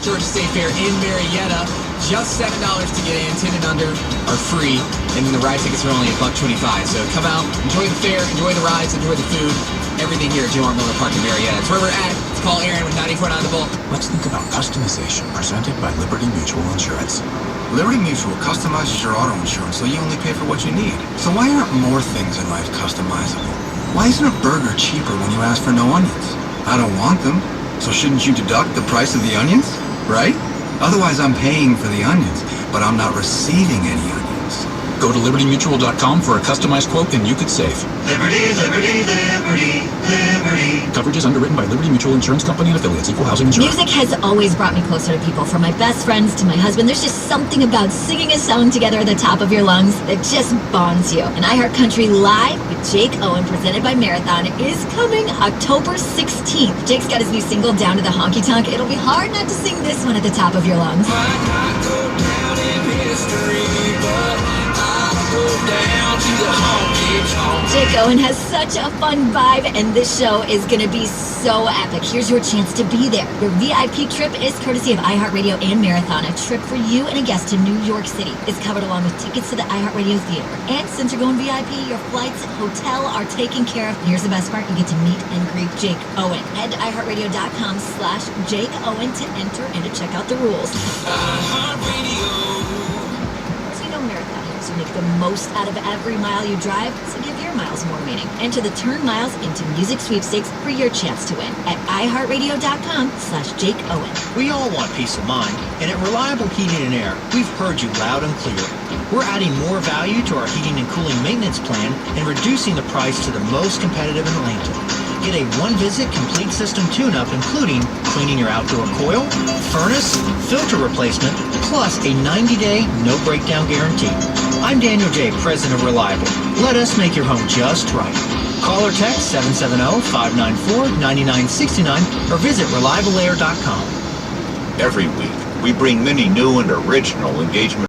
Georgia State Fair in Marietta. Just $7 to get in. 10 and under are free, and then the ride tickets are only $1.25. So come out, enjoy the fair, enjoy the rides, enjoy the food. Everything here at Jim R. Miller Park in Marietta. It's where we're at. Let's call Aaron with 94.9 The Bull. Let's think about customization presented by Liberty Mutual Insurance. Liberty Mutual customizes your auto insurance so you only pay for what you need. So why aren't more things in life customizable? Why isn't a burger cheaper when you ask for no onions? I don't want them, so shouldn't you deduct the price of the onions, right? Otherwise I'm paying for the onions, but I'm not receiving any onions. Go to libertymutual.com for a customized quote and you could save. Liberty, liberty, liberty, liberty. Coverage is underwritten by Liberty Mutual Insurance Company and affiliates. Equal housing insurance. Music has always brought me closer to people, from my best friends to my husband. There's just something about singing a song together at the top of your lungs that just bonds you. And iHeart Country Live with Jake Owen, presented by Marathon, is coming October 16th. Jake's got his new single, Down to the Honky Tonk. It'll be hard not to sing this one at the top of your lungs. Might not go down in history, but I'll go down to the honky tonk. Jake Owen has such a fun vibe, and this show is going to be so epic. Here's your chance to be there. Your VIP trip is courtesy of iHeartRadio and Marathon. A trip for you and a guest to New York City is covered along with tickets to the iHeartRadio Theater. And since you're going VIP, your flights and hotel are taken care of. Here's the best part. You get to meet and greet Jake Owen. Head to iHeartRadio.com/Jake Owen to enter and to check out the rules. iHeartRadio. So you know Marathoners who make the most out of every mile you drive, so give your miles more meaning. Enter the Turn Miles into Music Sweepstakes for your chance to win at iHeartRadio.com/Jake Owen. We all want peace of mind, and at Reliable Heating and Air, we've heard you loud and clear. We're adding more value to our heating and cooling maintenance plan and reducing the price to the most competitive in Atlanta. Get a one-visit complete system tune-up, including cleaning your outdoor coil, furnace, filter replacement, plus a 90-day no-breakdown guarantee. I'm Daniel J., President of Reliable. Let us make your home just right. Call or text 770-594-9969 or visit reliableair.com. Every week, we bring many new and original engagement